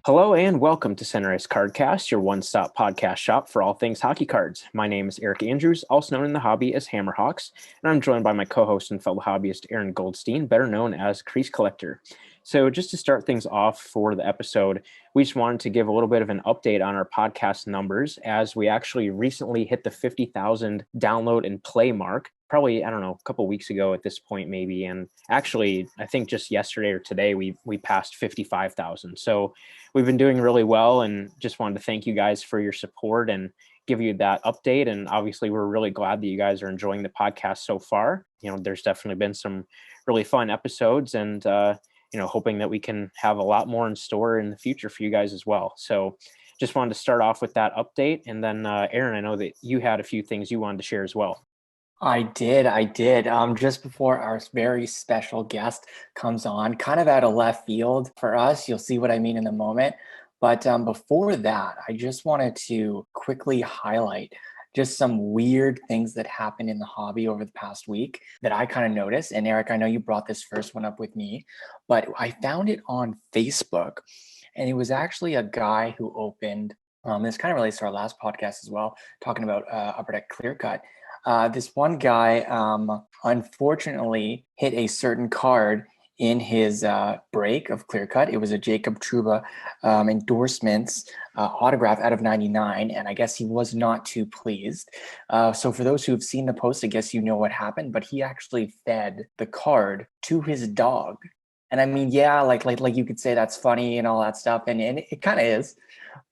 Hello and welcome to Center Ice Cardcast, your one-stop podcast shop for all things hockey cards. My name is Eric Andrews, also known in the hobby as Hammerhawks, and I'm joined by my co-host and fellow hobbyist Aaron Goldstein, better known as Crease Collector. So just to start things off for the episode, we just wanted to give a little bit of an update on our podcast numbers as we actually recently hit the 50,000 download and play mark. Probably, I don't know, a couple weeks ago at this point maybe. And actually, I think just yesterday or today, we passed 55,000. So we've been doing really well and just wanted to thank you guys for your support and give you that update. And obviously, we're really glad that you guys are enjoying the podcast so far. There's definitely been some really fun episodes and, hoping that we can have a lot more in store in the future for you guys as well. So just wanted to start off with that update. And then, Aaron, I know that you had a few things you wanted to share as well. I did. Just before our very special guest comes on, kind of out of left field for us, you'll see what I mean in a moment. But before that, I just wanted to quickly highlight just some weird things that happened in the hobby over the past week that I kind of noticed. And Eric, I know you brought this first one up with me, but I found it on Facebook. And it was actually a guy who opened, this kind of relates to our last podcast as well, talking about Upper Deck Clear Cut. This one guy, unfortunately, hit a certain card in his break of Clear Cut. It was a Jacob Trouba endorsements autograph out of 99, and I guess he was not too pleased. So for those who have seen the post, I guess you know what happened, but he actually fed the card to his dog. And I mean, yeah, like you could say that's funny and all that stuff, and it kind of is.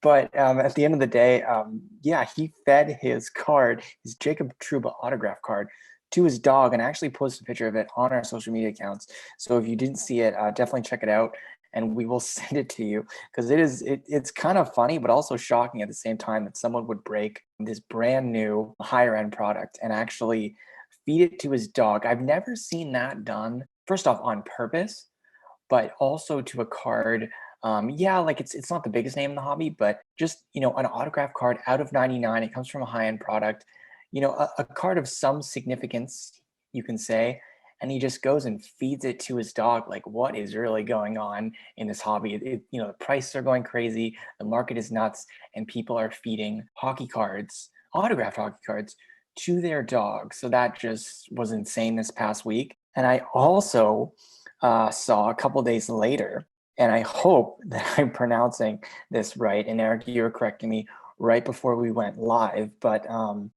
But at the end of the day, he fed his card, his Jacob Trouba autograph card, to his dog and actually posted a picture of it on our social media accounts. So if you didn't see it, definitely check it out and we will send it to you because it's kind of funny, but also shocking at the same time that someone would break this brand new higher end product and actually feed it to his dog. I've never seen that done, first off, on purpose, but also to a card. It's not the biggest name in the hobby, but just, an autograph card out of 99, it comes from a high-end product, a card of some significance, you can say, and he just goes and feeds it to his dog. Like, what is really going on in this hobby? The prices are going crazy, the market is nuts, and people are feeding hockey cards, autographed hockey cards, to their dog. So that just was insane this past week. And I also saw a couple days later, and I hope that I'm pronouncing this right. And Eric, you were correcting me right before we went live. But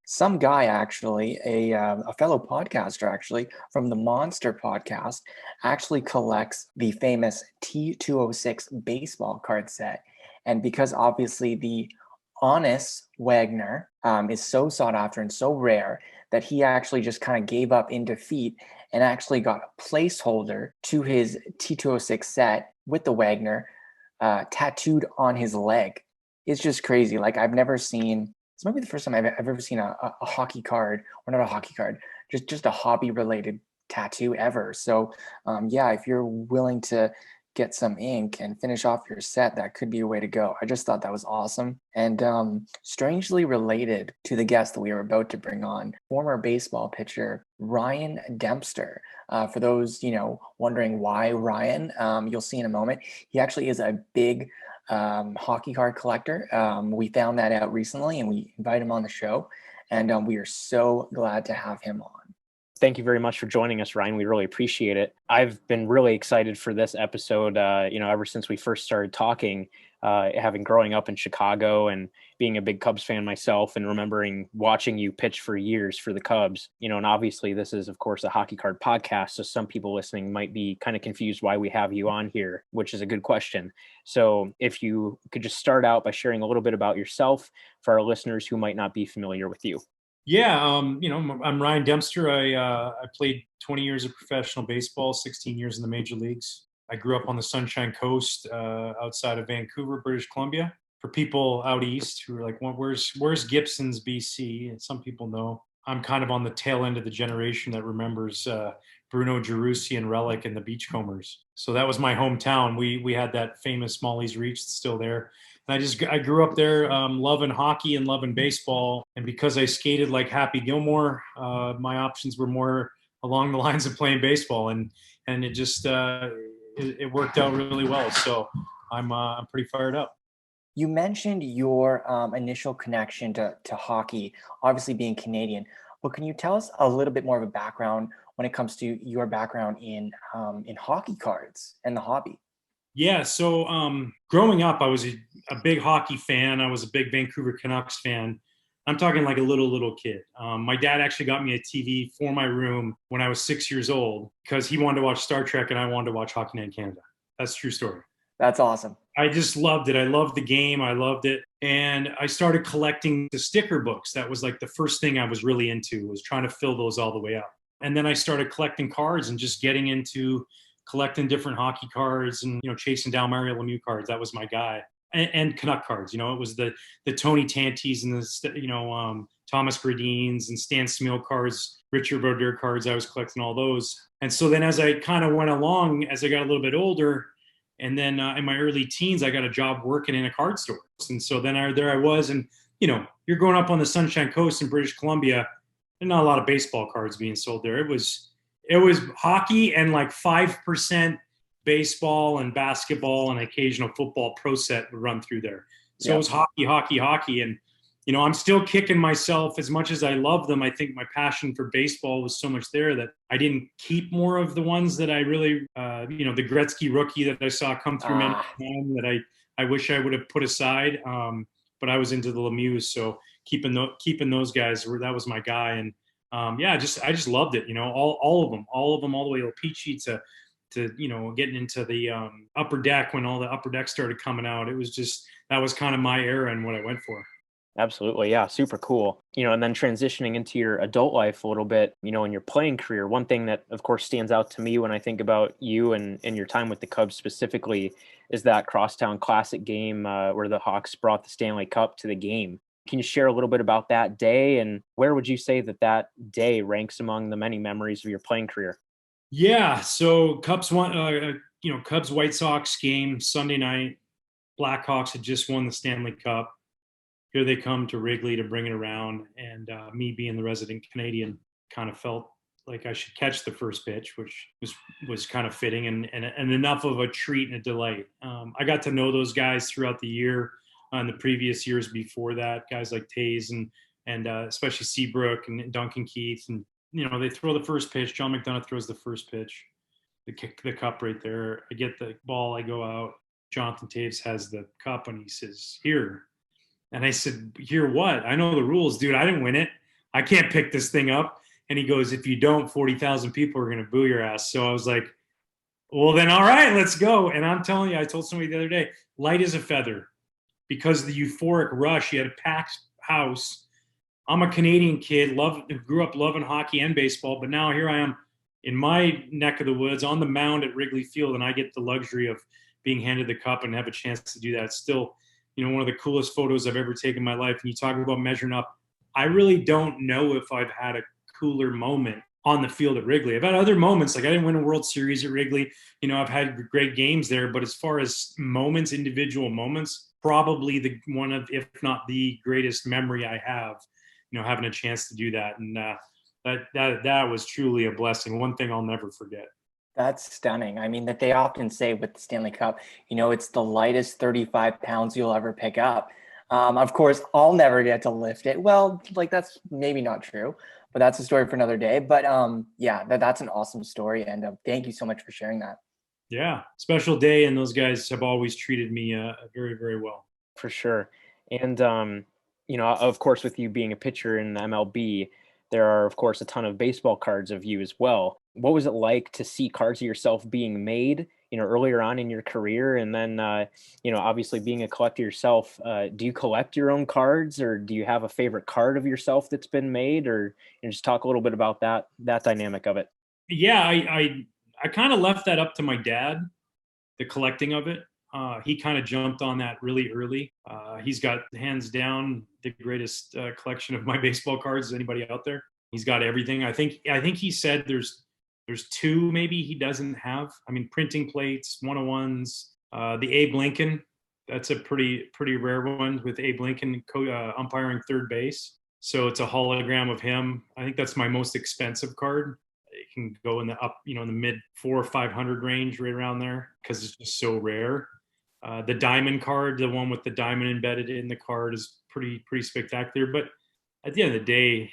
some guy actually, a fellow podcaster actually from the Monster podcast, actually collects the famous T206 baseball card set. And because obviously the Honest Wagner is so sought after and so rare that he actually just kind of gave up in defeat and actually got a placeholder to his T206 set with the Wagner tattooed on his leg. It's just crazy. Like, I've never seen, this might be the first time I've ever seen a hockey card, or not a hockey card, just a hobby related tattoo ever. So if you're willing to get some ink and finish off your set, that could be a way to go. I just thought that was awesome. And strangely related to the guest that we are about to bring on, former baseball pitcher Ryan Dempster. For those, wondering why Ryan, you'll see in a moment, he actually is a big hockey card collector. We found that out recently and we invited him on the show. And we are so glad to have him on. Thank you very much for joining us, Ryan. We really appreciate it. I've been really excited for this episode, ever since we first started talking, having growing up in Chicago and being a big Cubs fan myself and remembering watching you pitch for years for the Cubs, and obviously this is, of course, a hockey card podcast. So some people listening might be kind of confused why we have you on here, which is a good question. So if you could just start out by sharing a little bit about yourself for our listeners who might not be familiar with you. Yeah, I'm Ryan Dempster. I played 20 years of professional baseball, 16 years in the major leagues. I grew up on the Sunshine Coast outside of Vancouver, British Columbia. For people out east who are like, well, where's Gibson's, BC? And some people know. I'm kind of on the tail end of the generation that remembers Bruno Gerussi and Relic and the Beachcombers. So that was my hometown. We had that famous Molly's Reach still there. And I grew up there loving hockey and loving baseball. And because I skated like Happy Gilmore, my options were more along the lines of playing baseball. And it just it worked out really well. So I'm pretty fired up. You mentioned your initial connection to hockey, obviously being Canadian. But can you tell us a little bit more of a background when it comes to your background in hockey cards and the hobby? Yeah, so growing up, I was a big hockey fan. I was a big Vancouver Canucks fan. I'm talking like a little kid. My dad actually got me a TV for my room when I was 6 years old because he wanted to watch Star Trek and I wanted to watch Hockey Night in Canada. That's a true story. That's awesome. I just loved it. I loved the game. I loved it. And I started collecting the sticker books. That was like the first thing I was really into, was trying to fill those all the way up. And then I started collecting cards and just getting into collecting different hockey cards and, chasing down Mario Lemieux cards. That was my guy. And Canuck cards. It was the Tony Tantis and Thomas Gradines and Stan Smil cards, Richard Brodeur cards. I was collecting all those. And so then as I kind of went along, as I got a little bit older, and then in my early teens, I got a job working in a card store. And so then there I was. And, you're growing up on the Sunshine Coast in British Columbia, and not a lot of baseball cards being sold there. It was hockey and like 5% baseball and basketball and occasional football pro set would run through there. So It was hockey. And, I'm still kicking myself as much as I love them. I think my passion for baseball was so much there that I didn't keep more of the ones that I really, the Gretzky rookie that I saw come through many times that I wish I would have put aside. But I was into the Lemieux, so keeping those guys, that was my guy. And I just loved it. All of them, all the way to Peachy to getting into the upper deck when all the upper deck started coming out. It was just, that was kind of my era and what I went for. Absolutely. Yeah. Super cool. And then transitioning into your adult life a little bit, in your playing career, one thing that of course stands out to me when I think about you and your time with the Cubs specifically is that Crosstown Classic game where the Hawks brought the Stanley Cup to the game. Can you share a little bit about that day, and where would you say that day ranks among the many memories of your playing career? Yeah. So Cubs White Sox game Sunday night. Blackhawks had just won the Stanley Cup. Here they come to Wrigley to bring it around, and me being the resident Canadian kind of felt like I should catch the first pitch, which was kind of fitting and enough of a treat and a delight. I got to know those guys throughout the year, and the previous years before that, guys like Taze and especially Seabrook and Duncan Keith, and they throw the first pitch. John McDonough throws the first pitch, the cup right there. I get the ball, I go out. Jonathan Taves has the cup, and he says, "Here." And I said, "Here what? I know the rules, dude. I didn't win it. I can't pick this thing up." And he goes, "If you don't, 40,000 people are going to boo your ass." So I was like, well, then, all right, let's go. And I'm telling you, I told somebody the other day, light as a feather, because the euphoric rush, you had a packed house. I'm a Canadian kid, grew up loving hockey and baseball, but now here I am in my neck of the woods on the mound at Wrigley Field, and I get the luxury of being handed the cup and have a chance to do that. It's still, one of the coolest photos I've ever taken in my life. And you talk about measuring up. I really don't know if I've had a cooler moment on the field at Wrigley. I've had other moments, like I didn't win a World Series at Wrigley. I've had great games there, but as far as moments, individual moments, probably one of, if not the greatest memory I have, having a chance to do that. And that was truly a blessing. One thing I'll never forget. That's stunning. I mean, that they often say with the Stanley Cup, it's the lightest 35 pounds you'll ever pick up. Of course, I'll never get to lift it. Well, like that's maybe not true, but that's a story for another day. But that's an awesome story. And thank you so much for sharing that. Yeah, special day. And those guys have always treated me very, very well. For sure. And, of course, with you being a pitcher in the MLB, there are, of course, a ton of baseball cards of you as well. What was it like to see cards of yourself being made, earlier on in your career? And then, obviously being a collector yourself, do you collect your own cards, or do you have a favorite card of yourself that's been made, or just talk a little bit about that dynamic of it? Yeah, I kind of left that up to my dad, the collecting of it. He kind of jumped on that really early. He's got hands down the greatest collection of my baseball cards as anybody out there. He's got everything. I think he said there's two maybe he doesn't have. I mean, printing plates, 101s, the Abe Lincoln. That's a pretty rare one with Abe Lincoln umpiring third base. So it's a hologram of him. I think that's my most expensive card. It can go in the up, in the mid 400 or 500 range, right around there, because it's just so rare. The diamond card, the one with the diamond embedded in the card, is pretty spectacular. But at the end of the day,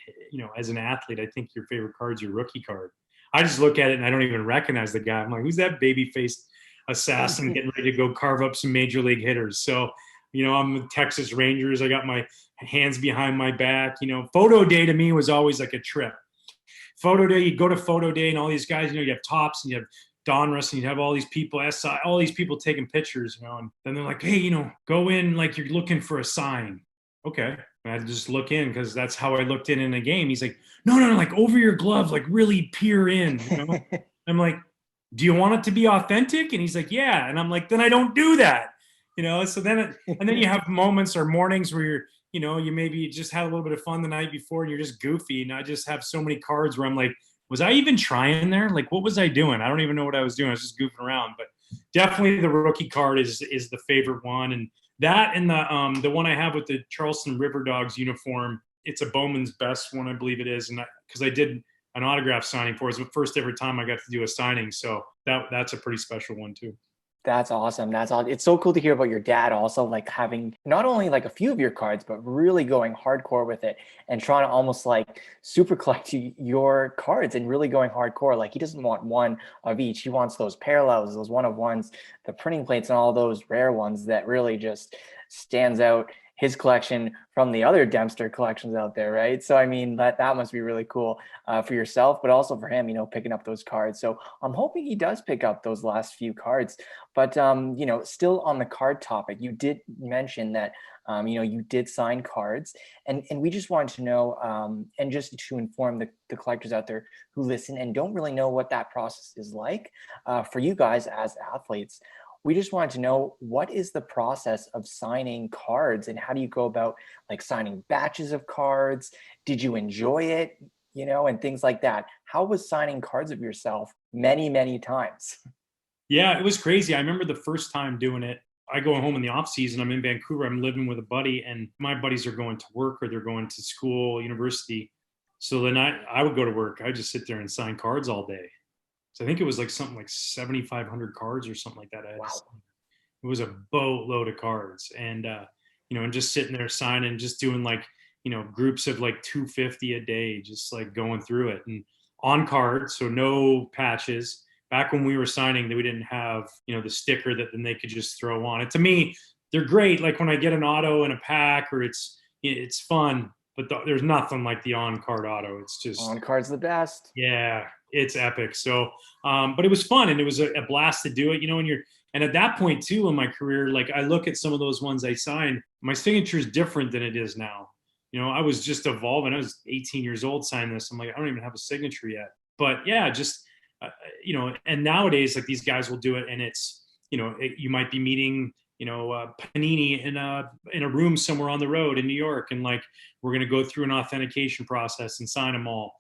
as an athlete, I think your favorite card's your rookie card. I just look at it and I don't even recognize the guy. I'm like, who's that baby-faced assassin getting ready to go carve up some major league hitters? So, I'm with Texas Rangers. I got my hands behind my back. Photo day to me was always like a trip. Photo day, you go to photo day and all these guys, you have Tops and you have Donruss and you have all these people, SI, all these people taking pictures, and then they're like, hey, go in like you're looking for a sign. Okay. And I just look in because that's how I looked in a game. He's like, no, like over your glove, like really peer in. I'm like, do you want it to be authentic? And he's like, yeah. And I'm like, then I don't do that. So then, and then you have moments or mornings where you maybe just had a little bit of fun the night before and you're just goofy. And I just have so many cards where I'm like, was I even trying there? Like, what was I doing? I don't even know what I was doing. I was just goofing around. But definitely the rookie card is the favorite one. And that and the one I have with the Charleston River Dogs uniform, it's a Bowman's Best one, I believe it is. And because I did an autograph signing for it. It was the first ever time I got to do a signing. So that's a pretty special one too. That's awesome. That's all. It's so cool to hear about your dad also like having not only like a few of your cards, but really going hardcore with it and trying to almost like super collect your cards and really going hardcore. Like he doesn't want one of each. He wants those parallels, those one of ones, the printing plates and all those rare ones that really just stands out his collection from the other Dempster collections out there, right? So I mean that must be really cool for yourself, but also for him, picking up those cards. So I'm hoping he does pick up those last few cards. But still on the card topic, you did mention that you did sign cards, and we just wanted to know, and just to inform the collectors out there who listen and don't really know what that process is like for you guys as athletes. We just wanted to know, what is the process of signing cards and how do you go about like signing batches of cards? Did you enjoy it? And things like that. How was signing cards of yourself many, many times? Yeah, it was crazy. I remember the first time doing it. I go home in the off season. I'm in Vancouver. I'm living with a buddy, and my buddies are going to work or they're going to school, university. So then I would go to work. I just sit there and sign cards all day. So I think it was like something like 7,500 cards or something like that. Wow. It was a boatload of cards, and and just sitting there signing, just doing like groups of like 250 a day, just like going through it and on cards, so no patches. Back when we were signing, we didn't have the sticker that then they could just throw on. And to me, they're great. Like when I get an auto in a pack, or it's fun, but there's nothing like the on card auto. It's just on card's the best. Yeah, it's epic. So, but it was fun and it was a blast to do it, and at that point too in my career, like I look at some of those ones I signed, my signature is different than it is now. I was just evolving. I was 18 years old signing this. I'm like, I don't even have a signature yet. But yeah, just, and nowadays, like these guys will do it and it's, you might be meeting, Panini in a room somewhere on the road in New York. And like, we're going to go through an authentication process and sign them all.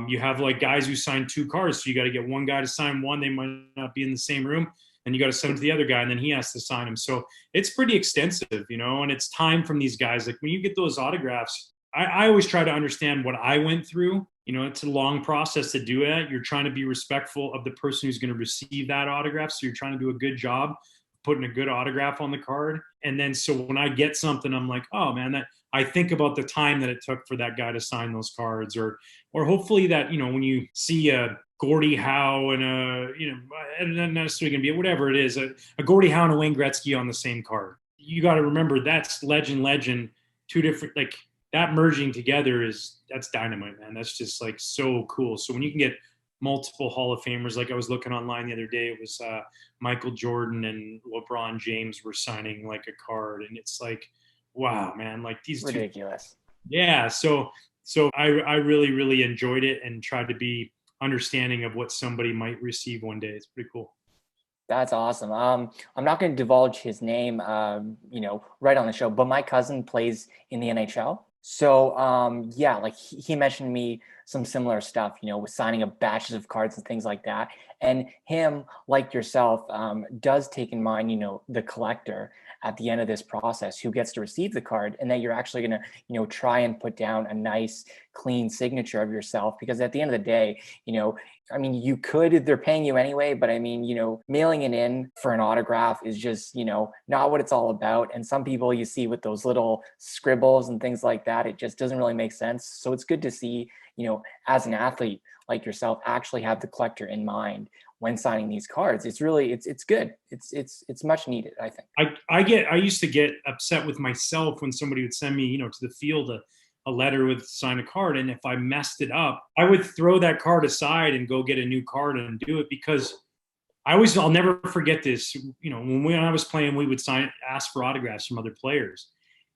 You have like guys who sign 2 cards. So you got to get one guy to sign one. They might not be in the same room. And you got to send them to the other guy and then he has to sign them. So it's pretty extensive, and it's time from these guys. Like when you get those autographs, I always try to understand what I went through. It's a long process to do it. You're trying to be respectful of the person who's going to receive that autograph. So you're trying to do a good job putting a good autograph on the card. And then so when I get something, I'm like, oh man, that I think about the time that it took for that guy to sign those cards, or hopefully that, when you see a Gordie Howe and not necessarily going to be whatever it is, a Gordie Howe and a Wayne Gretzky on the same card. You got to remember that's legend, 2 different, like that merging together that's dynamite, man. That's just like so cool. So when you can get multiple Hall of Famers, like I was looking online the other day, it was Michael Jordan and LeBron James were signing like a card, and it's like, wow, man, like these ridiculous. Yeah. So I really, really enjoyed it and tried to be understanding of what somebody might receive one day. It's pretty cool. That's awesome. I'm not going to divulge his name, right on the show, but my cousin plays in the NHL. So, yeah, like he mentioned to me some similar stuff, with signing up batches of cards and things like that. And him, like yourself, does take in mind, the collector at the end of this process who gets to receive the card, and that you're actually going to, try and put down a nice, clean signature of yourself. Because at the end of the day, I mean, you could, they're paying you anyway, but I mean, mailing it in for an autograph is just, not what it's all about. And some people you see with those little scribbles and things like that, it just doesn't really make sense. So it's good to see, as an athlete like yourself, actually have the collector in mind when signing these cards. It's really, it's good. It's much needed, I think. I used to get upset with myself when somebody would send me, to the field a letter with sign a card. And if I messed it up, I would throw that card aside and go get a new card and do it, because I'll never forget this. When I was playing, we would ask for autographs from other players.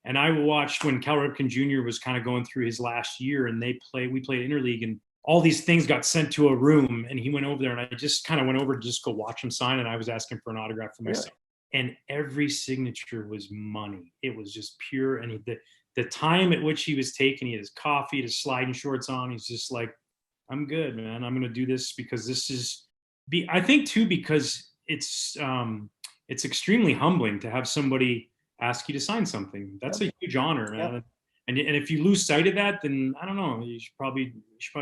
And I watched when Cal Ripken Jr. was kind of going through his last year, and we played interleague, and all these things got sent to a room, and he went over there, and I just kind of went over to just go watch him sign. And I was asking for an autograph for myself. Really? And every signature was money. It was just pure. And the time at which he was taking, he had his coffee, his sliding shorts on. He's just like, I'm good, man. I'm going to do this because this is, I think too, because it's extremely humbling to have somebody ask you to sign something. That's a huge honor, man. Yep. And if you lose sight of that, then I don't know. You should probably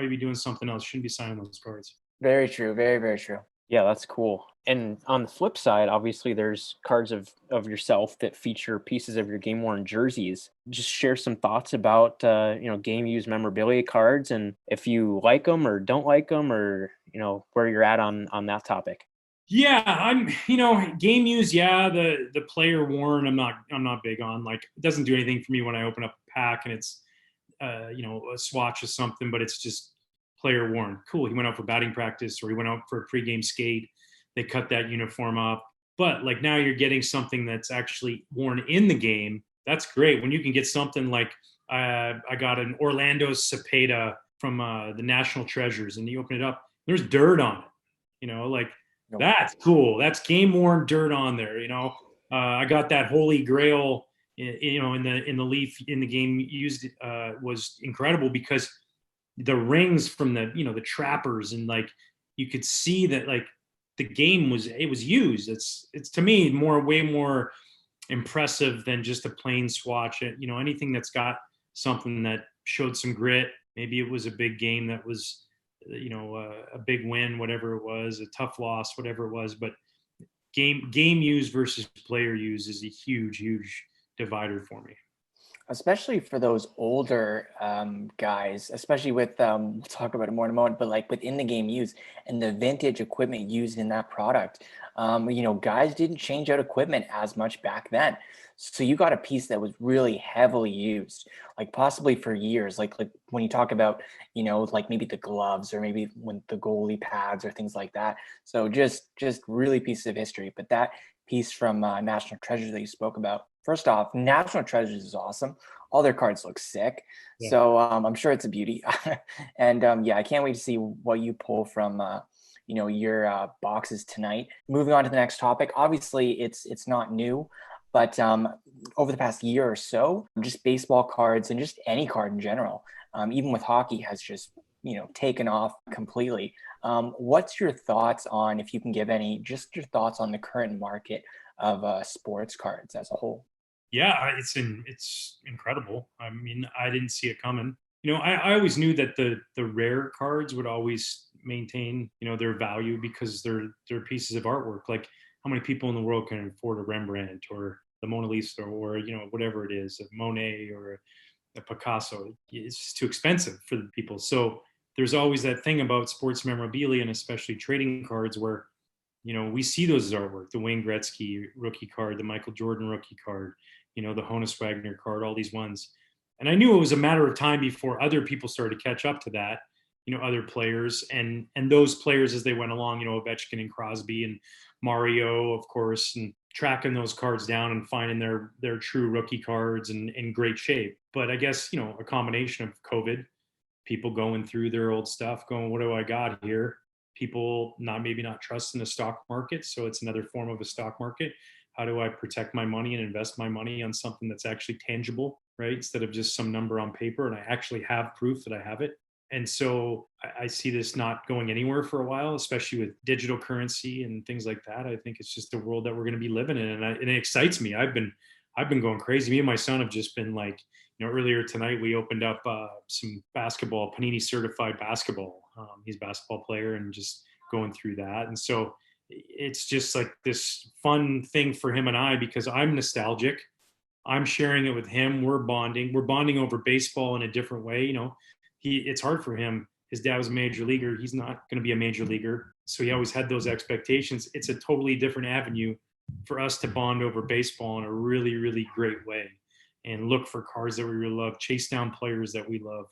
be doing something else. You shouldn't be signing those cards. Very true. Very, very true. Yeah, that's cool. And on the flip side, obviously there's cards of yourself that feature pieces of your game worn jerseys. Just share some thoughts about game used memorabilia cards, and if you like them or don't like them, or where you're at on that topic. Yeah, I'm game used. Yeah, the player worn, I'm not big on. Like, it doesn't do anything for me when I open up a pack and it's a swatch of something, but it's just player worn. Cool. He went out for batting practice, or he went out for a pregame skate. They cut that uniform up. But like, now you're getting something that's actually worn in the game. That's great. When you can get something like I got an Orlando Cepeda from the National Treasures, and you open it up, there's dirt on it. That's cool. That's game worn dirt on there. I got that Holy Grail, in the Leaf in the game used, was incredible, because the rings from the trappers, and like, you could see that like the game was used. It's to me way more impressive than just a plain swatch. Anything that's got something that showed some grit. Maybe it was a big game that was, a big win, whatever it was, a tough loss, whatever it was. But game used versus player used is a huge divider for me. Especially for those older guys, especially with, we'll talk about it more in a moment, but like within the game used and the vintage equipment used in that product, guys didn't change out equipment as much back then. So you got a piece that was really heavily used, like possibly for years, like when you talk about, like maybe the gloves, or maybe when the goalie pads or things like that. So just really pieces of history. But that piece from National Treasures that you spoke about, first off, National Treasures is awesome. All their cards look sick. Yeah. So I'm sure it's a beauty. And I can't wait to see what you pull from your boxes tonight. Moving on to the next topic. Obviously, it's not new, but over the past year or so, just baseball cards and just any card in general, even with hockey, has just taken off completely. What's your thoughts on, if you can give any, just your thoughts on the current market of sports cards as a whole? Yeah, it's incredible. I mean, I didn't see it coming. I always knew that the rare cards would always maintain, their value, because they're pieces of artwork. Like, how many people in the world can afford a Rembrandt or the Mona Lisa, or whatever it is, a Monet or a Picasso? It's just too expensive for the people. So there's always that thing about sports memorabilia, and especially trading cards, where we see those as artwork. The Wayne Gretzky rookie card, the Michael Jordan rookie card, the Honus Wagner card, all these ones. And I knew it was a matter of time before other people started to catch up to that, other players, and those players as they went along, Ovechkin and Crosby and Mario, of course, and tracking those cards down and finding their true rookie cards and in great shape. But I guess, a combination of COVID, people going through their old stuff, going, what do I got here? People maybe not trusting the stock market. So it's another form of a stock market. How do I protect my money and invest my money on something that's actually tangible, right? Instead of just some number on paper, and I actually have proof that I have it. And so I see this not going anywhere for a while, especially with digital currency and things like that. I think it's just the world that we're going to be living in, and it excites me. I've been going crazy. Me and my son have just been like, earlier tonight we opened up some basketball, Panini certified basketball. He's a basketball player, and just going through that. And so it's just like this fun thing for him and I, because I'm nostalgic. I'm sharing it with him. We're bonding. We're bonding over baseball in a different way. It's hard for him. His dad was a major leaguer. He's not going to be a major leaguer. So he always had those expectations. It's a totally different avenue for us to bond over baseball in a really, really great way, and look for cards that we really love, chase down players that we love.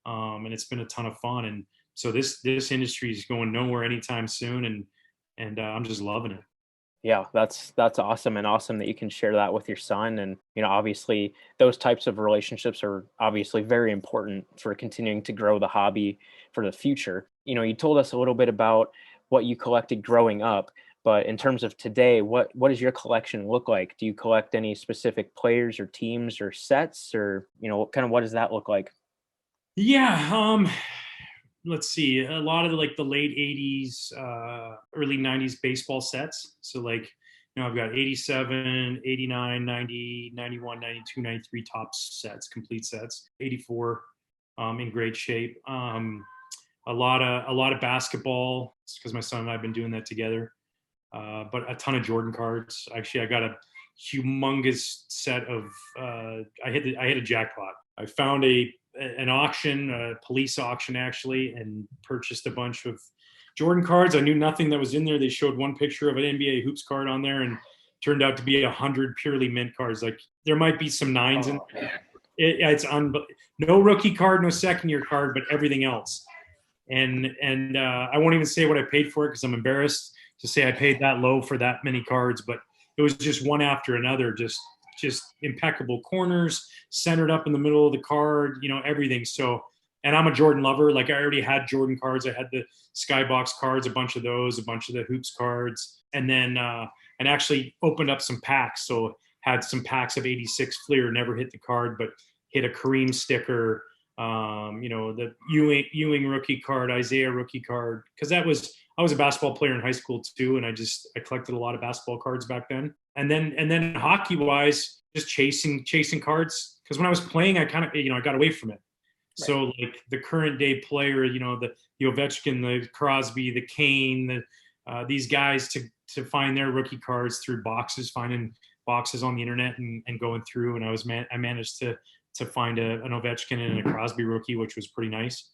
And it's been a ton of fun. And so this industry is going nowhere anytime soon. And I'm just loving it. Yeah, that's awesome, and awesome that you can share that with your son. And obviously those types of relationships are obviously very important for continuing to grow the hobby for the future. You told us a little bit about what you collected growing up, but in terms of today, what does your collection look like? Do you collect any specific players or teams or sets, or what does that look like? Yeah, let's see, a lot of the late 80s, early 90s baseball sets. So I've got 87, 89, 90, 91, 92, 93 top sets, complete sets. 84 in great shape. A lot of basketball, because my son and I have been doing that together. But a ton of Jordan cards. Actually, I got a humongous set of I hit a jackpot. I found an auction, a police auction actually, and purchased a bunch of Jordan cards. I knew nothing that was in there. They showed one picture of an NBA hoops card on there, and turned out to be 100 purely mint cards. Like, there might be some nines in there. It's no rookie card, no second year card, but everything else. And I won't even say what I paid for it, because I'm embarrassed to say I paid that low for that many cards. But it was just one after another, just impeccable corners, centered up in the middle of the card, everything. So, and I'm a Jordan lover. Like, I already had Jordan cards. I had the Skybox cards, a bunch of those, a bunch of the hoops cards, and then and actually opened up some packs. So had some packs of 86 Fleer, never hit the card, but hit a Kareem sticker, the Ewing rookie card, Isaiah rookie card, because I was a basketball player in high school too, and I collected a lot of basketball cards back then. And then hockey wise, just chasing cards, because when I was playing, I kind of I got away from it. Right. So like the current day player, the Ovechkin, the Crosby, the Kane, these guys, to find their rookie cards through finding boxes on the internet and going through, and I managed to find an Ovechkin and a Crosby rookie, which was pretty nice.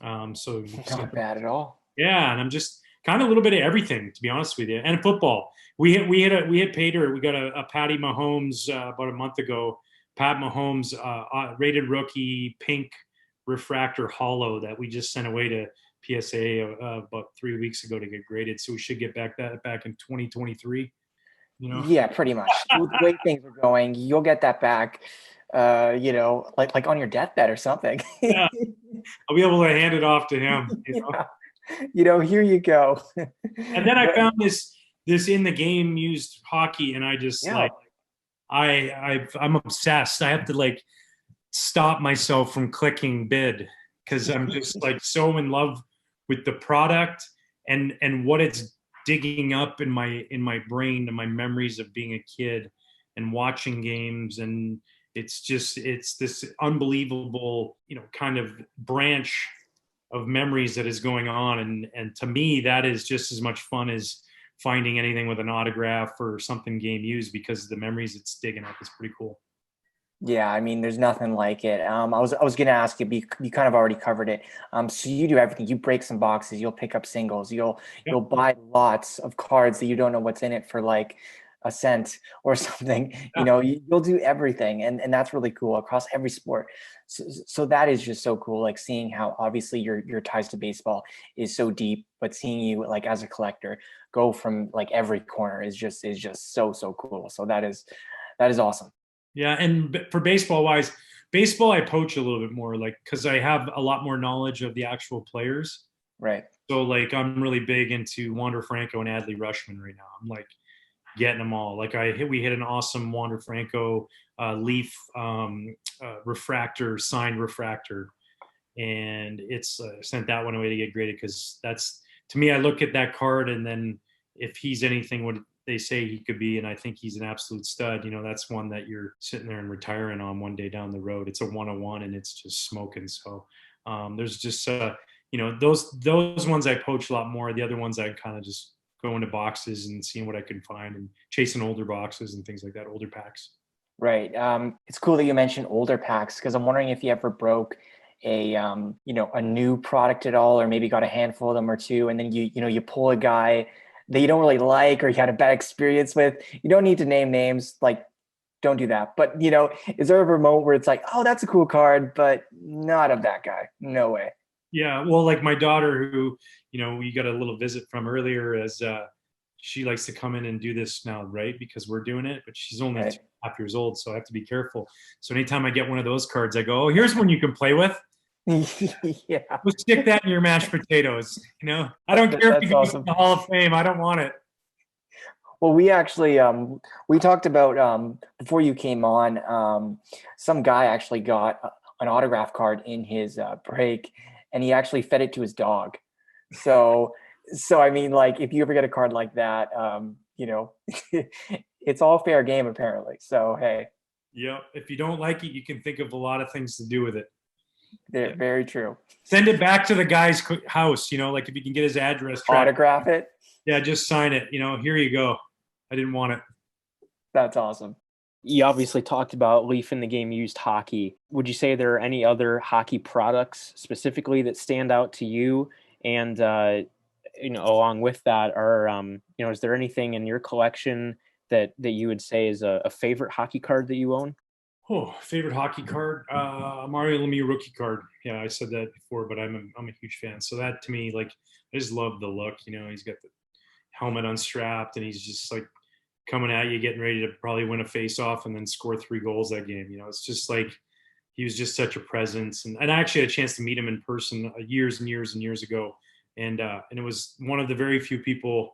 So not bad at all. Yeah, and I'm just kind of a little bit of everything, to be honest with you. And football, we hit pay dirt. We got a Patty Mahomes about a month ago. Pat Mahomes rated rookie pink refractor hollow that we just sent away to PSA about 3 weeks ago to get graded. So we should get back in 2023. Yeah, pretty much. The way things are going, you'll get that back. Like on your deathbed or something. Yeah, I'll be able to hand it off to him. Yeah. Here you go. And then I found this in the game used hockey, and I just I'm obsessed. I have to stop myself from clicking bid, because I'm just so in love with the product and what it's digging up in my brain and my memories of being a kid and watching games. And it's this unbelievable, kind of branch of memories that is going on. And to me, that is just as much fun as finding anything with an autograph or something game used, because the memories it's digging up is pretty cool. Yeah, I mean, there's nothing like it. I was going to ask you, but you kind of already covered it. So you do everything. You break some boxes. You'll pick up singles. You'll buy lots of cards that you don't know what's in it for like a cent or something. Yeah. You'll do everything, and that's really cool across every sport. So that is just so cool. Like, seeing how obviously your ties to baseball is so deep, but seeing you as a collector go from every corner is just so cool. So that is awesome. Yeah, and for baseball I poach a little bit more, because I have a lot more knowledge of the actual players. Right. So I'm really big into Wander Franco and Adley Rutschman right now. I'm getting them all. We hit an awesome Wander Franco Leaf refractor, signed refractor, and it's sent that one away to get graded, because that's, to me, I look at that card, and then if he's anything what they say he could be, and I think he's an absolute stud, that's one that you're sitting there and retiring on one day down the road. It's a 101 and it's just smoking. So there's just those ones I poach a lot more. The other ones I kind of just go into boxes and seeing what I can find and chasing older boxes and things like that, older packs. Right. It's cool that you mentioned older packs, because I'm wondering if you ever broke a new product at all, or maybe got a handful of them or two, and then you pull a guy that you don't really like or you had a bad experience with. You don't need to name names, like, don't do that. But is there a moment where it's like, oh, that's a cool card, but not of that guy? No way. Yeah, well, like my daughter, who we got a little visit from earlier, as she likes to come in and do this now, right? Because we're doing it, but she's only Right. 2.5 years old, so I have to be careful. So anytime I get one of those cards, I go, "Oh, here's one you can play with. Yeah. We'll stick that in your mashed potatoes." I don't care if That's you go awesome. to the Hall of Fame. I don't want it. Well, we actually we talked about before you came on. Some guy actually got an autograph card in his break, and he actually fed it to his dog. So I mean, like, if you ever get a card like that, it's all fair game apparently. So hey, Yep. If you don't like it, you can think of a lot of things to do with it. they're very true. Send it back to the guy's house. Like if you can get his address, Autograph it. yeah, just sign it. Here you go. I didn't want it. That's awesome. You obviously talked about Leaf in the Game Used hockey. Would you say there are any other hockey products specifically that stand out to you? And along with that, is there anything in your collection that you would say is a favorite hockey card that you own? Oh, favorite hockey card? Mario Lemieux rookie card. Yeah, I said that before, but I'm a huge fan. So that, to me, like, I just love the look. He's got the helmet unstrapped, and he's just like coming at you, getting ready to probably win a face-off and then score 3 goals that game. It's just like he was just such a presence. And I actually had a chance to meet him in person years and years and years ago, and it was one of the very few people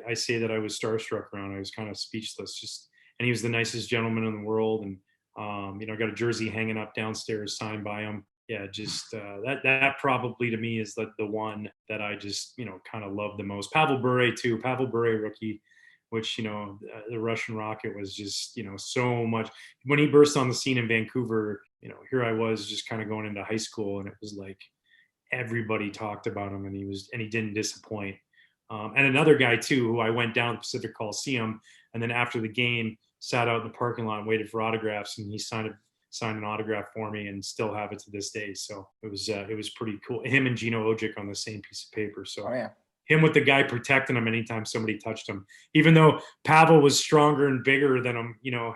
I say that I was starstruck around. I was kind of speechless. And he was the nicest gentleman in the world, and got a jersey hanging up downstairs signed by him. Yeah, just that probably to me is the one that I just kind of love the most. Pavel Bure too. Pavel Bure rookie, which the Russian Rocket was just so much. When he burst on the scene in Vancouver, here I was just kind of going into high school, and it was like everybody talked about him, and he didn't disappoint. And another guy too, who I went down to Pacific Coliseum, and then after the game sat out in the parking lot and waited for autographs, and he signed an autograph for me, and still have it to this day. So it was pretty cool. Him and Gino Ojic on the same piece of paper. So Oh yeah. Him with the guy protecting him anytime somebody touched him, even though Pavel was stronger and bigger than him.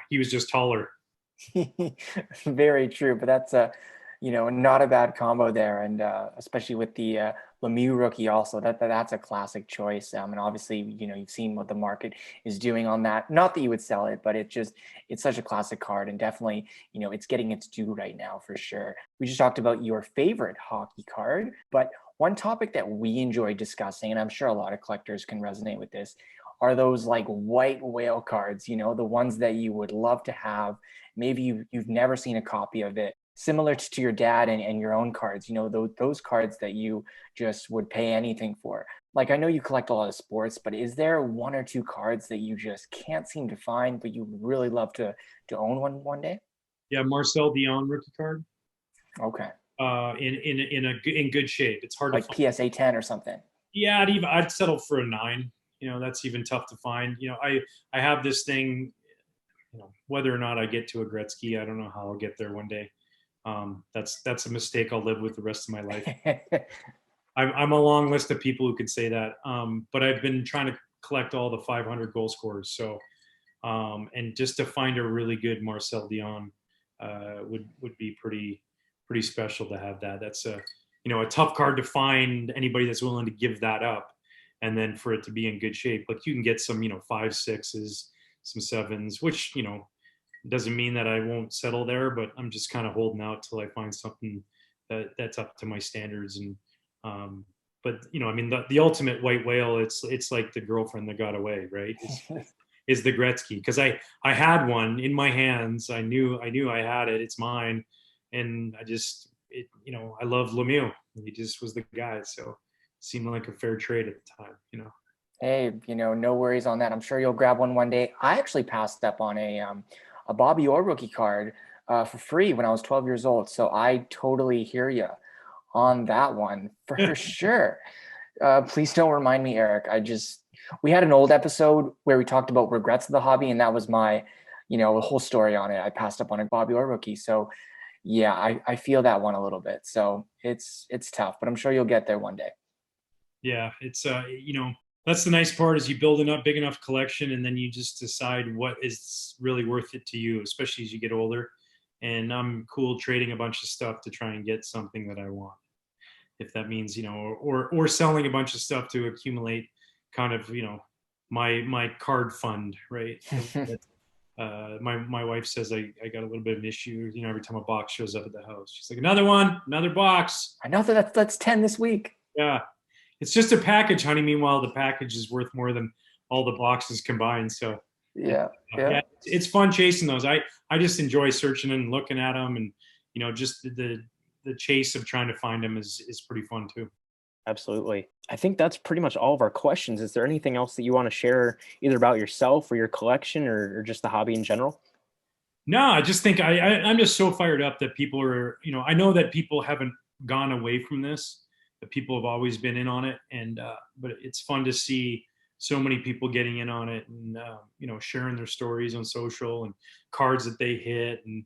He was just taller. Very true, but that's not a bad combo there, and especially with the Lemieux rookie, also that's a classic choice. And obviously, you've seen what the market is doing on that. Not that you would sell it, but it's such a classic card, and definitely, it's getting its due right now for sure. We just talked about your favorite hockey card, but one topic that we enjoy discussing, and I'm sure a lot of collectors can resonate with this, are those like white whale cards, the ones that you would love to have. Maybe you've never seen a copy of it, similar to your dad and your own cards, those cards that you just would pay anything for. Like, I know you collect a lot of sports, but is there one or two cards that you just can't seem to find, but you would really love to own one day? Yeah, Marcel Dion rookie card. Okay. In good shape. It's hard like to find. PSA 10 or something. Yeah, I'd settle for a 9. That's even tough to find. I have this thing. Whether or not I get to a Gretzky, I don't know how I'll get there one day. That's a mistake I'll live with the rest of my life. I'm a long list of people who could say that. But I've been trying to collect all the 500 goal scorers. So, and just to find a really good Marcel Dion would be pretty special to have that. That's a tough card to find anybody that's willing to give that up, and then for it to be in good shape. Like, you can get some 5, 6s, some 7s, which doesn't mean that I won't settle there, but I'm just kind of holding out till I find something that's up to my standards. And but I mean, the ultimate white whale, it's like the girlfriend that got away, right? Is the Gretzky, because I had one in my hands. I knew I had it. It's mine, and I just I love Lemieux. He just was the guy. So it seemed like a fair trade at the time. Hey, no worries on that. I'm sure you'll grab one day. I actually passed up on a Bobby Orr rookie card for free when I was 12 years old. So I totally hear you on that one for sure. Please don't remind me, Eric. We had an old episode where we talked about regrets of the hobby, and that was my, the whole story on it. I passed up on a Bobby Orr rookie. So yeah, I feel that one a little bit. So it's tough, but I'm sure you'll get there one day. Yeah, it's that's the nice part is you build a big enough collection, and then you just decide what is really worth it to you, especially as you get older. And I'm cool trading a bunch of stuff to try and get something that I want, if that means or selling a bunch of stuff to accumulate kind of my card fund, right? My wife says I got a little bit of an issue. Every time a box shows up at the house, she's like, another one, another box. I know that's 10 this week. Yeah. It's just a package, honey. Meanwhile, the package is worth more than all the boxes combined. So yeah, it's fun chasing those. I just enjoy searching and looking at them, and just the chase of trying to find them is pretty fun too. Absolutely. I think that's pretty much all of our questions. Is there anything else that you want to share, either about yourself or your collection, or just the hobby in general? No, I just think I'm just so fired up that people are, I know that people haven't gone away from this, that people have always been in on it. And, but it's fun to see so many people getting in on it and, sharing their stories on social and cards that they hit and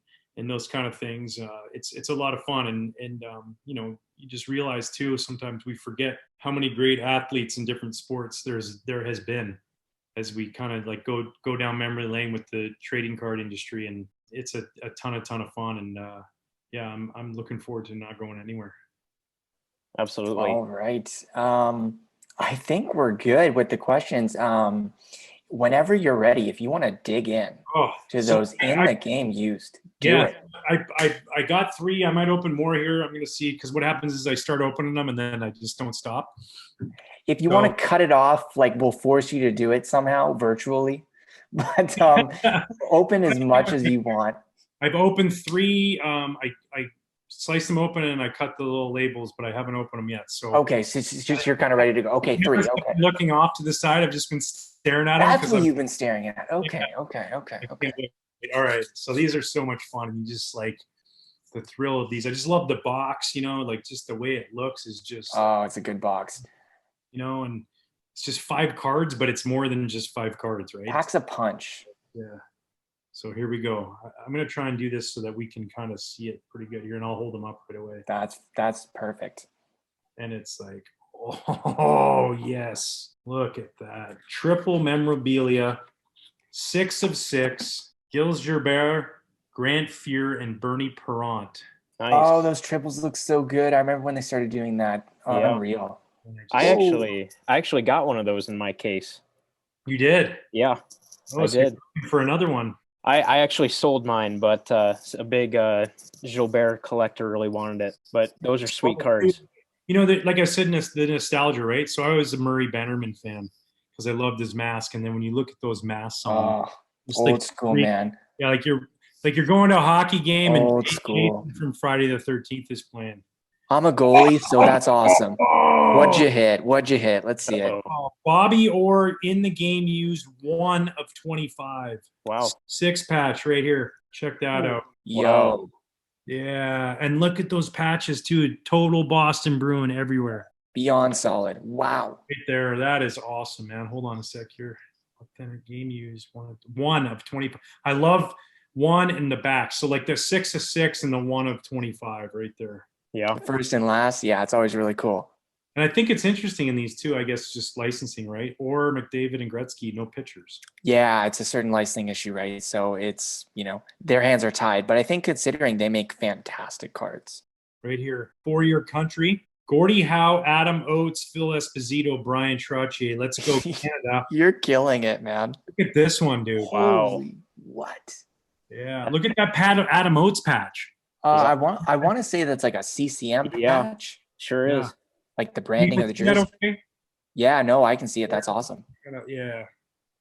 those kind of things. It's a lot of fun. And you just realize too, sometimes we forget how many great athletes in different sports there has been as we kind of like go down memory lane with the trading card industry. And it's a ton of fun. And I'm looking forward to not going anywhere. Absolutely. All right. I think we're good with the questions. Whenever you're ready, if you want to dig in to those the game used, do it. I got 3. I might open more here. I'm going to see, because what happens is I start opening them and then I just don't stop. If you want to cut it off, like we'll force you to do it somehow virtually, but open as much as you want. I've opened 3. I slice them open and I cut the little labels, but I haven't opened them yet. So okay, so just you're kind of ready to go. Okay, 3. Okay. Looking off to the side, I've just been staring at them. That's what you've been staring at. Okay. All right. So these are so much fun. You just like the thrill of these. I just love the box. Like just the way it looks is just. Oh, it's a good box. And it's just 5 cards, but it's more than just 5 cards, right? Packs a punch. Yeah. So here we go. I'm going to try and do this so that we can kind of see it pretty good here, and I'll hold them up right away. That's perfect. And it's like, oh, yes. Look at that. Triple memorabilia, 6 of 6, Gilles Gerbert, Grant Fuhr, and Bernie Perrant. Nice. Oh, those triples look so good. I remember when they started doing that. Oh, yeah. Unreal. I actually got one of those in my case. You did? Yeah, I did. For another one. I actually sold mine, but a big Gilbert collector really wanted it. But those are sweet cards. Like I said, the nostalgia, right? So I was a Murray Bannerman fan because I loved his mask. And then when you look at those masks on, old school, man. Yeah, like you're going to a hockey game old and school from Friday the 13th is playing. I'm a goalie, so that's awesome. What'd you hit? Let's see it. Bobby Orr in the game used 1 of 25. Wow. 6 patch right here. Check that out. Yo. Wow. Yeah. And look at those patches too. Total Boston Bruin everywhere. Beyond solid. Wow. Right there. That is awesome, man. Hold on a sec here. Authentic game used 1 of 20. I love 1 in the back. So like the 6 of 6 and the 1 of 25 right there. Yeah. First and last. Yeah, it's always really cool. And I think it's interesting in these two, I guess, just licensing, right? Or McDavid and Gretzky, no pitchers. Yeah, it's a certain licensing issue, right? So it's, their hands are tied. But I think considering they make fantastic cards. Right here. For Your Country. Gordie Howe, Adam Oates, Phil Esposito, Brian Trottier. Let's go Canada. You're killing it, man. Look at this one, dude. Wow. Holy, what? Yeah. Look at that Adam Oates patch. I want to say that's like a CCM patch. Sure is. Like the branding of the jersey. Okay? Yeah, no, I can see it. That's awesome. Yeah.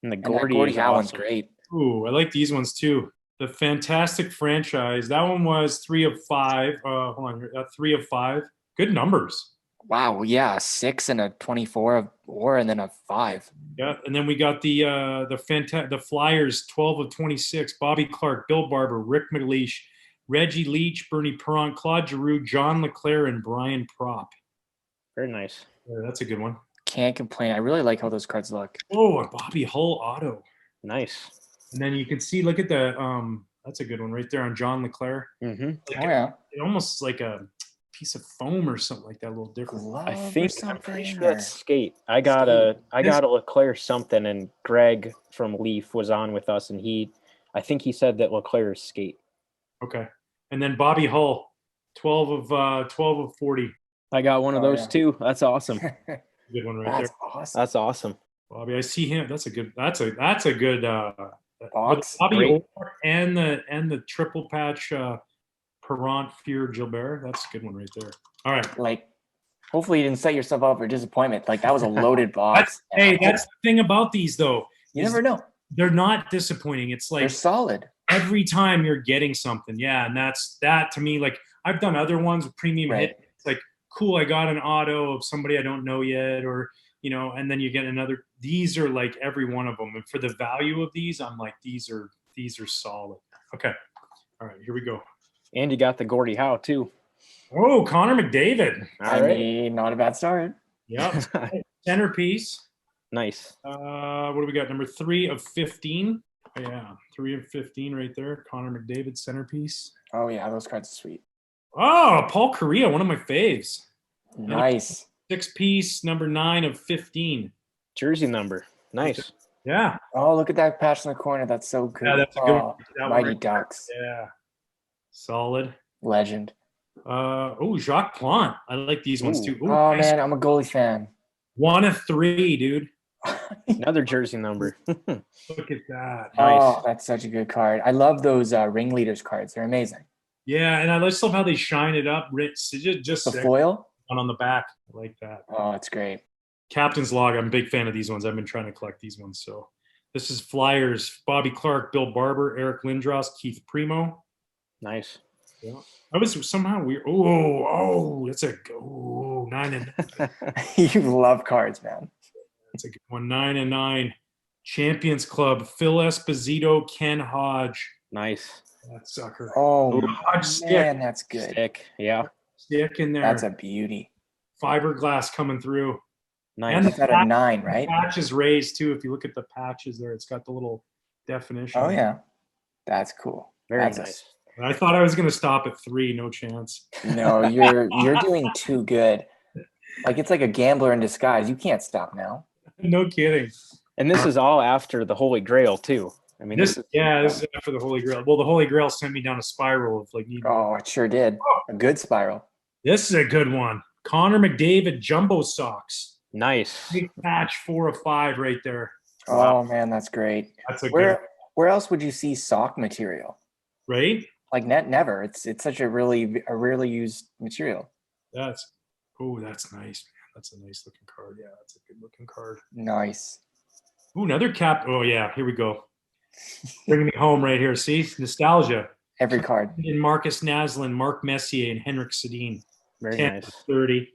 And the Gordie Howe one's great. Ooh, I like these ones too. The Fantastic Franchise. That one was 3 of 5. Hold on, 3 of 5. Good numbers. Wow, yeah, 6 and a 24 of 4 and then a 5. Yeah, and then we got the Flyers, 12 of 26. Bobby Clark, Bill Barber, Rick McLeish, Reggie Leach, Bernie Perron, Claude Giroux, John LeClaire, and Brian Propp. Very nice. Yeah, that's a good one. Can't complain. I really like how those cards look. Oh, a Bobby Hull auto. Nice. And then you can see, look at the that's a good one right there on John LeClaire. Mm-hmm. Oh yeah, It almost like a piece of foam or something like that, a little different. glove I or think I'm something. pretty sure that's skate. I got a LeClaire something, and Greg from Leaf was on with us, and I think he said that LeClaire is skate. Okay. And then Bobby Hull, 12 of 40. I got one of those too. That's awesome. Good one right That's there. awesome. That's awesome. Bobby, I see him. That's a good Box. Bobby Great. Orr and the triple patch Perrant Fear Gilbert. That's a good one right there. All right. Like, hopefully you didn't set yourself up for disappointment. Like, that was a loaded box. That's the thing about these though. You never know. They're not disappointing. It's They're like solid. every time you're getting something. Yeah, and that to me, like I've done other ones with premium Right. hit. It's like, cool, I got an auto of somebody I don't know yet, or and then you get another. These are like every one of them, and for the value of these, I'm like, these are solid. Okay, all right, here we go. And you got the Gordie Howe too. Oh, Connor McDavid. All right. mean, not a bad start. Yep. Centerpiece. Nice. What do we got? Number 3 of 15. Yeah, 3 of 15 right there. Connor McDavid centerpiece. Oh yeah, those cards are sweet. Oh, Paul Correa, one of my faves. Nice. 6-piece, number 9 of 15. Jersey number. Nice. Yeah. Oh, look at that patch in the corner. That's so good. Yeah, that's a good one. Oh, That one Mighty right Ducks. Yeah. Solid. Legend. Jacques Plante. I like these ones too. Ooh, Oh nice. man, I'm a goalie fan. 1 of 3, dude. Another jersey number. Look at that. Oh, that's such a good card. I love those ringleaders cards. They're amazing. Yeah, and I just love how they shine it up. Just The foil. one on the back. I like that. Oh, it's great. Captain's Log. I'm a big fan of these ones. I've been trying to collect these ones. So this is Flyers. Bobby Clark, Bill Barber, Eric Lindros, Keith Primo. Nice. Yeah. I was somehow weird. Oh, that's a 9 and You love cards, man. that's a good one. 9 and 9. Champions Club. Phil Esposito, Ken Hodge. Nice. That sucker. Oh Hodge man, that's good. Stick. Yeah. stick in there. That's a beauty. Fiberglass coming through. Nice. And That's at a 9, right? Patch is raised too. If you look at the patches there, it's got the little definition. Oh yeah, that's cool. Very That's nice. I thought I was going to stop at 3. No chance. No, you're doing too good. Like it's like a gambler in disguise. You can't stop now. No kidding. And this is all after the Holy Grail too. I mean, This is after the Holy Grail. Well, the Holy Grail sent me down a spiral of like. Oh, it sure did. A good spiral. This is a good one. Connor McDavid jumbo socks. nice. Big patch, 4 of 5 right there. Oh man, that's great. That's a good Where else would you see sock material? right. Like never. It's such a rarely used material. That's nice, man. That's a nice looking card. Yeah, that's a good looking card. Nice. Ooh, another cap. Oh yeah, here we go. Bringing me home right here. See, nostalgia. Every card. And Marcus Naslin, Mark Messier, and Henrik Sedin. Very 10 nice. 30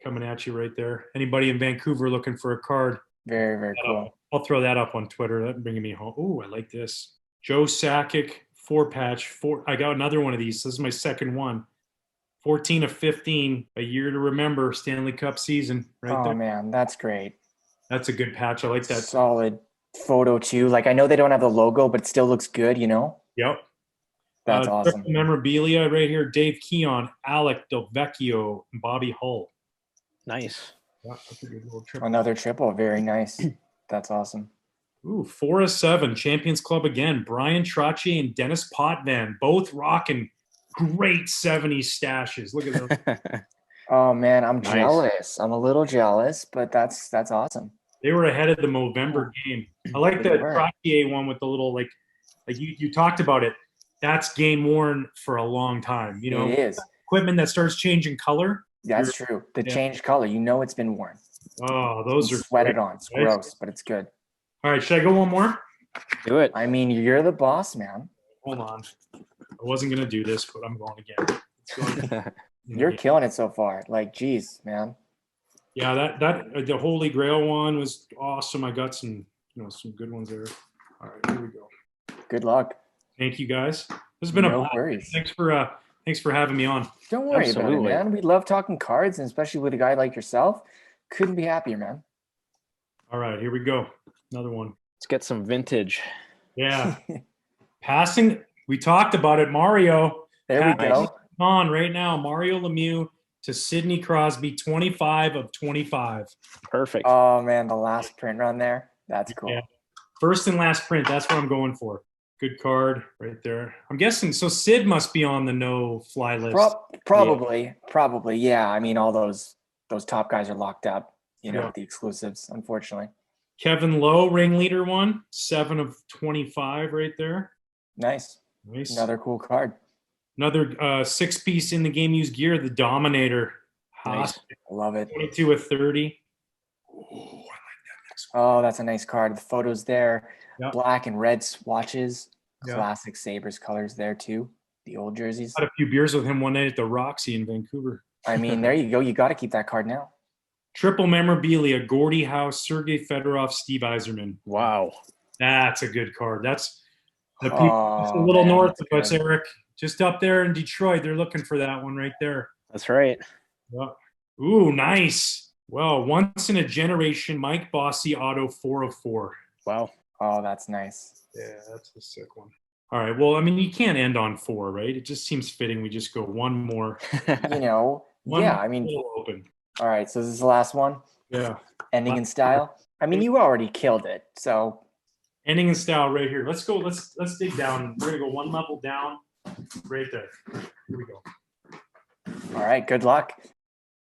coming at you right there. Anybody in Vancouver looking for a card? Very, very cool. I'll throw that up on Twitter. That's bringing me home. Ooh, I like this. Joe Sakic, 4-patch. I got another one of these. This is my second one. 14 of 15, a year to remember, Stanley Cup season right there. Oh man, that's great. That's a good patch. I like that. Solid photo too. Like I know they don't have the logo, but it still looks good, you know? Yep. That's awesome. Memorabilia right here. Dave Keon, Alec Del Vecchio, and Bobby Hull. Nice. Yeah, that's a good little triple. Another triple. Very nice. That's awesome. Ooh, 4 of 7. Champions Club again. Brian Trottier and Dennis Potvin, both rocking great 70s stashes. Look at them. Oh man, I'm Nice. jealous. I'm a little jealous, but that's awesome. They were ahead of the Movember game. I like They the were. Trottier one with the little like you talked about it. That's game worn for a long time. You know, It is. equipment that starts changing color. That's true. The changed color, you know it's been worn. Oh, those You are sweat great. it on. It's Nice. gross, but it's good. All right, should I go one more? Do it. I mean, you're the boss, man. Hold on. I wasn't gonna do this, but I'm going again. It's going You're killing it so far. Like, geez, man. Yeah, that the Holy Grail one was awesome. I got some some good ones there. All right, here we go. Good luck. Thank you guys. This has been No a worries. thanks for having me on. Don't worry about it, Absolutely. man. We love talking cards, and especially with a guy like yourself. Couldn't be happier, man. All right, here we go. Another one. Let's get some vintage. Yeah. Passing. We talked about it. Mario. There we passing go. on right now. Mario Lemieux to Sidney Crosby, 25 of 25. Perfect. Oh man, the last print run there. That's cool. Yeah. First and last print. That's what I'm going for. Good card right there. I'm guessing. So Sid must be on the no-fly list. Probably. Yeah. I mean, all those top guys are locked up. Yeah. With the exclusives, unfortunately. Kevin Lowe, ringleader one, 7 of 25 right there. Nice. Another cool card. Another 6-piece in the game used gear, the Dominator. Nice. I love it. 22 of 30. Oh, I like that next one. Oh, that's a nice card. The photos there. Yep. Black and red swatches. Yep. Classic Sabres colors there too. The old jerseys. Had a few beers with him one night at the Roxy in Vancouver. I mean, there you go. You got to keep that card now. Triple memorabilia, Gordie Howe, Sergei Fedorov, Steve Yzerman. Wow. That's a good card. That's the people just a little north of us, Eric. Just up there in Detroit. They're looking for that one right there. That's right. Yeah. Ooh, nice. Well, once in a generation, Mike Bossy auto 4 of 4. Wow. Oh, that's nice. Yeah, that's a sick one. All right. Well, I mean, you can't end on 4, right? It just seems fitting. We just go one more. One yeah. more I mean, open. All right. So this is the last one. Yeah. Ending in style. I mean, you already killed it. So ending in style right here. Let's go. Let's dig down. We're gonna go one level down. Right there. Here we go. All right. Good luck.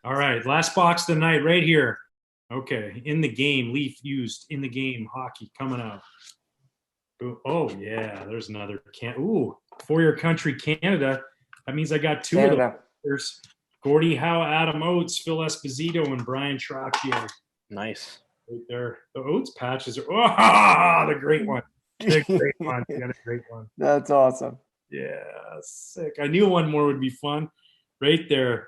All right. Last box of the night right here. Okay. In the game. Leaf used. In the game. Hockey coming out. Oh, yeah. There's another. Ooh. For your country, Canada. That means I got 2 of them. There's Gordie Howe, Adam Oates, Phil Esposito, and Brian Trottier. Nice. Right there. The Oates patches are the great one. The great one. You got a great one. That's awesome. Yeah, sick. I knew one more would be fun. Right there.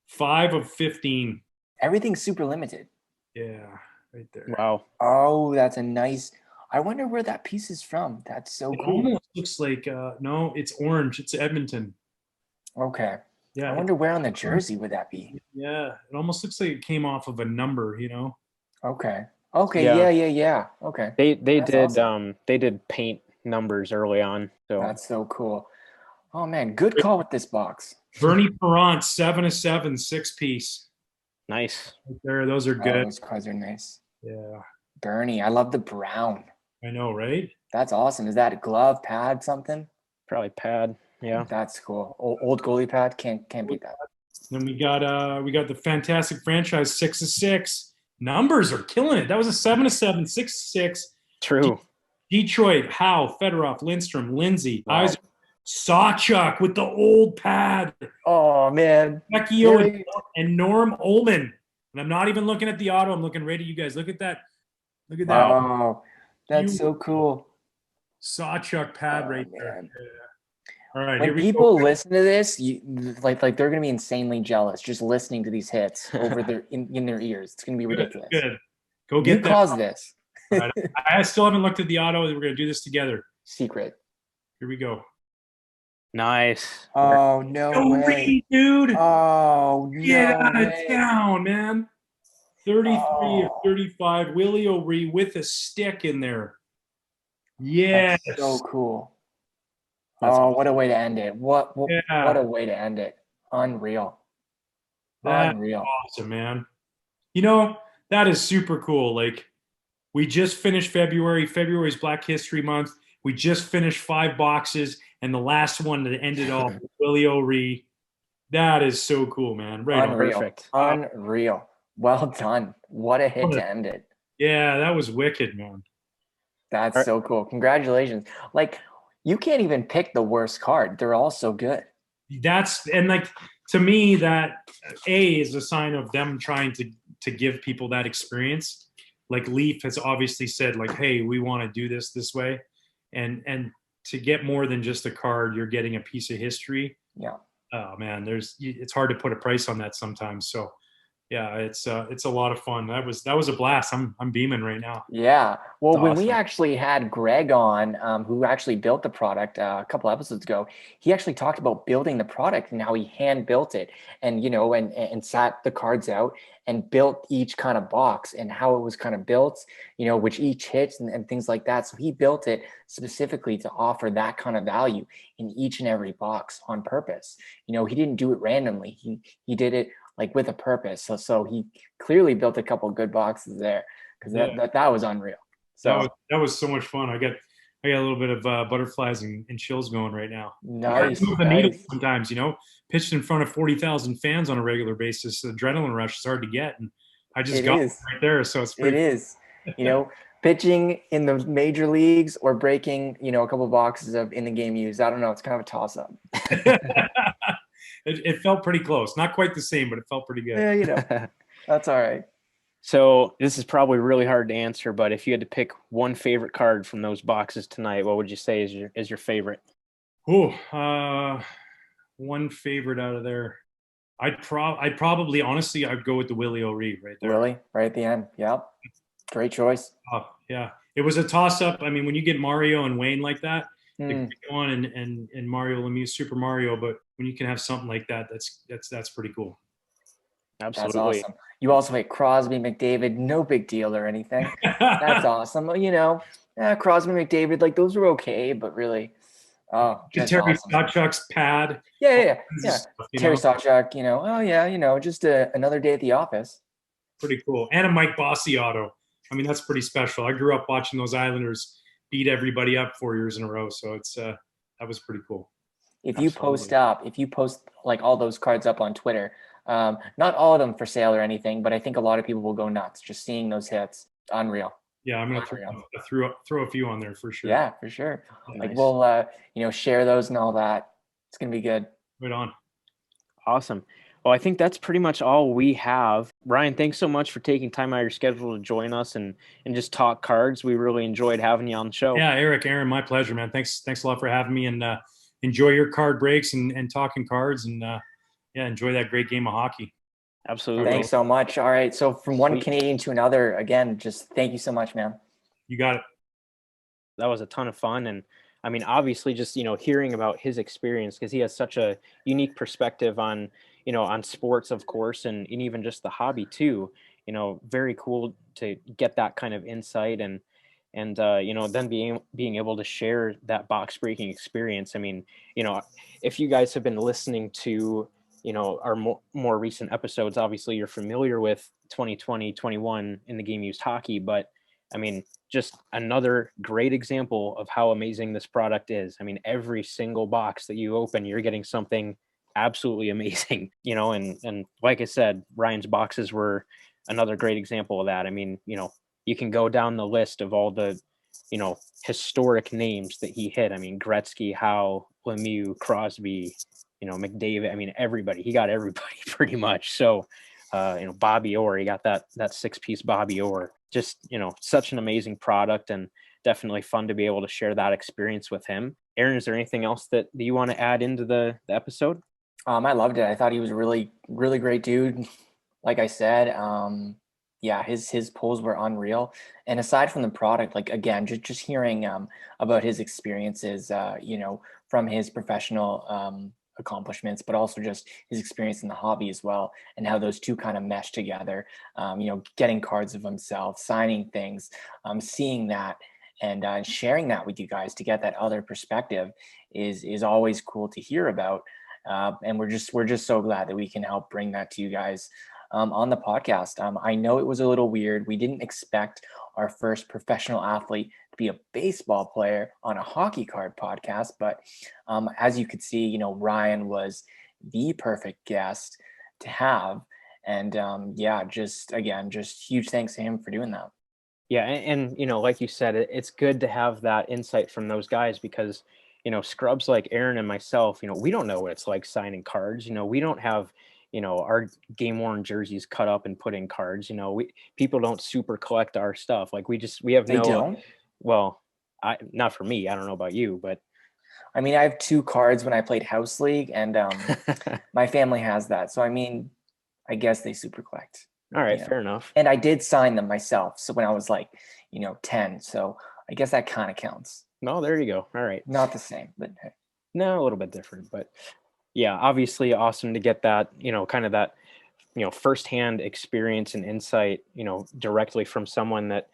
5 of 15. Everything's super limited. Yeah, right there. Wow. Oh, that's a nice. I wonder where that piece is from. That's so It cool. almost looks like no, it's orange. It's Edmonton. Okay. Yeah. I wonder where on the jersey would that be. Yeah, it almost looks like it came off of a number, Okay. Okay. Yeah. Yeah. Okay. They That's did awesome. they did paint numbers early on. So That's so cool. Oh man, good call with this box. Bernie Perrant, 7 of 7, 6-piece. nice. Right there, those are good. Those cards are nice. Yeah, Bernie, I love the brown. I know, right? That's awesome. Is that a glove, pad, something? Probably pad. Yeah. That's cool. Old goalie pad can't beat that. Then we got the fantastic franchise 6 of 6. Numbers are killing it. That was a 7 of 7, 6 of 6. True. Detroit, Howe, Fedorov, Lindstrom, Lindsay, Wow. Isaac, Sawchuk with the old pad. Oh man. Vecchio and Norm Ullman. And I'm not even looking at the auto. I'm looking right at you guys. Look at that. Look at that. Oh, that's so cool. Sawchuk pad right there. Man. Yeah. All right. When people listen to this, like they're gonna be insanely jealous just listening to these hits over their in their ears. It's gonna be ridiculous. Good. Go get that. You caused this. Right. I still haven't looked at the auto. We're gonna do this together. Secret. Here we go. Nice. Oh no way, dude. Oh Get no out of way. town, man. 33 of 35. Willie O'Ree with a stick in there. Yes. That's so cool. That's awesome. What a way to end it. What Yeah. what a way to end it. Unreal. That's Unreal. awesome, man. That is super cool. Like, we just finished February. February is Black History Month. We just finished 5 boxes, and the last one that ended off with Willie O'Ree. That is so cool, man. Right on. Unreal. Perfect. Unreal. Well done. What a hit to end it. Yeah, that was wicked, man. That's so cool. Congratulations. Like, you can't even pick the worst card. They're all so good. To me, that is a sign of them trying to give people that experience. Like, Leaf has obviously said, like, hey, we want to do this way. And to get more than just a card, you're getting a piece of history. Yeah. Oh man, it's hard to put a price on that sometimes. So yeah, it's a lot of fun. That was a blast. I'm beaming right now. Yeah. Well, That's when we awesome. actually had Greg on, who actually built the product a couple episodes ago, he actually talked about building the product and how he hand built it, and and sat the cards out and built each kind of box and how it was kind of built, which each hits and things like that. So he built it specifically to offer that kind of value in each and every box on purpose. He didn't do it randomly. He did it like with a purpose. So he clearly built a couple good boxes there, because that was unreal. So that was so much fun. I got a little bit of butterflies and chills going right now. nice. Move the needle Nice. sometimes, pitched in front of 40,000 fans on a regular basis. The adrenaline rush is hard to get, and I just It got is. it right there. So it's It pretty. is. Pitching in the major leagues or breaking, a couple boxes of in the game used. I don't know. It's kind of a toss up. It felt pretty close. Not quite the same, but it felt pretty good. Yeah, that's all right. So this is probably really hard to answer, but if you had to pick one favorite card from those boxes tonight, what would you say is your favorite? One favorite out of there. I'd probably honestly I'd go with the Willie O'Ree right there. Really? Right at the end. Yep. Great choice. Yeah. It was a toss up. I mean, when you get Mario and Wayne like that, Mm. go on and Mario Lemieux, Super Mario, but when you can have something like that, that's pretty cool. Absolutely. That's awesome. You also hit Crosby, McDavid, no big deal or anything. That's awesome. Crosby, McDavid, like those were okay, but really, that's Terry awesome. Sawchuk's pad. Yeah. Stuff, Terry Sawchuk, just another day at the office. Pretty cool. And a Mike Bossy auto. I mean, that's pretty special. I grew up watching those Islanders beat everybody up 4 years in a row. So it's that was pretty cool. If you post like all those cards up on Twitter, not all of them for sale or anything, but I think a lot of people will go nuts just seeing those hits. Unreal. Yeah, I'm gonna throw a few on there for sure. Yeah, for sure. Nice. Like we'll share those and all that. It's gonna be good. Right on. Awesome. Well, I think that's pretty much all we have. Ryan, thanks so much for taking time out of your schedule to join us and just talk cards. We really enjoyed having you on the show. Yeah, Aaron, my pleasure, man. Thanks a lot for having me, and enjoy your card breaks and talking cards, and enjoy that great game of hockey. Absolutely. Thanks so much. All right. So from one Canadian to another, again, just thank you so much, man. You got it. That was a ton of fun. And I mean, obviously just, hearing about his experience, because he has such a unique perspective on, on sports, of course, and even just the hobby too, very cool to get that kind of insight and then being able to share that box breaking experience. I mean, if you guys have been listening to, our more recent episodes, obviously you're familiar with 2020-21 in the game used hockey, but I mean, just another great example of how amazing this product is. I mean, every single box that you open, you're getting something absolutely amazing, and like I said, Ryan's boxes were another great example of that. I mean, you can go down the list of all the, historic names that he hit. I mean, Gretzky, Howe, Lemieux, Crosby, McDavid. I mean, everybody. He got everybody pretty much. So, Bobby Orr, he got that 6-piece Bobby Orr. Just, such an amazing product, and definitely fun to be able to share that experience with him. Aaron, is there anything else that you want to add into the episode? I loved it. I thought he was a really, really great dude. Like I said, his pulls were unreal. And aside from the product, like again, just hearing about his experiences, from his professional accomplishments, but also just his experience in the hobby as well, and how those two kind of mesh together. Getting cards of himself, signing things, seeing that, and sharing that with you guys to get that other perspective is always cool to hear about. And we're just so glad that we can help bring that to you guys on the podcast. I know it was a little weird. We didn't expect our first professional athlete to be a baseball player on a hockey card podcast, but as you could see, Ryan was the perfect guest to have. And just huge thanks to him for doing that. Yeah. And like you said, it's good to have that insight from those guys, because scrubs like Aaron and myself, we don't know what it's like signing cards. We don't have, our game worn jerseys cut up and put in cards. People don't super collect our stuff. Like we have They no, don't? well, not for me. I don't know about you, but I mean, I have 2 cards when I played House League, and my family has that. So, I mean, I guess they super collect. All right, you know. fair enough. And I did sign them myself. So when I was like, 10. So I guess that kind of counts. No, there you go. All right. Not the same, but hey. No, a little bit different, but yeah, obviously awesome to get that, kind of that, firsthand experience and insight, directly from someone that,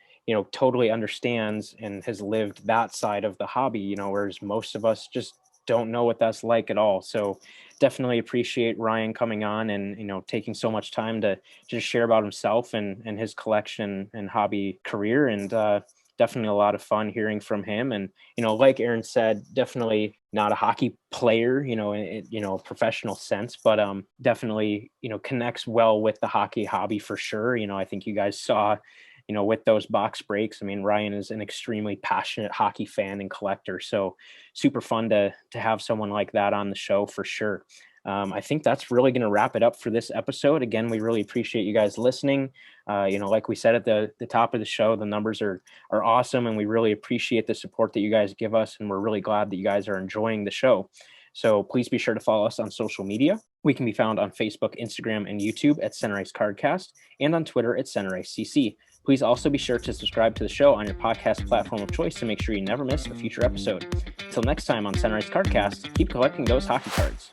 totally understands and has lived that side of the hobby, whereas most of us just don't know what that's like at all. So definitely appreciate Ryan coming on and, taking so much time to just share about himself and his collection and hobby career. And definitely a lot of fun hearing from him. And, like Aaron said, definitely not a hockey player, in professional sense, but definitely, connects well with the hockey hobby for sure. I think you guys saw, with those box breaks. I mean, Ryan is an extremely passionate hockey fan and collector. So super fun to have someone like that on the show for sure. I think that's really going to wrap it up for this episode. Again, we really appreciate you guys listening. Like we said at the top of the show, the numbers are awesome, and we really appreciate the support that you guys give us, and we're really glad that you guys are enjoying the show. So please be sure to follow us on social media. We can be found on Facebook, Instagram, and YouTube at Center Ice Cardcast, and on Twitter at Center Ice CC. Please also be sure to subscribe to the show on your podcast platform of choice to make sure you never miss a future episode. Until next time on Center Ice Cardcast, keep collecting those hockey cards.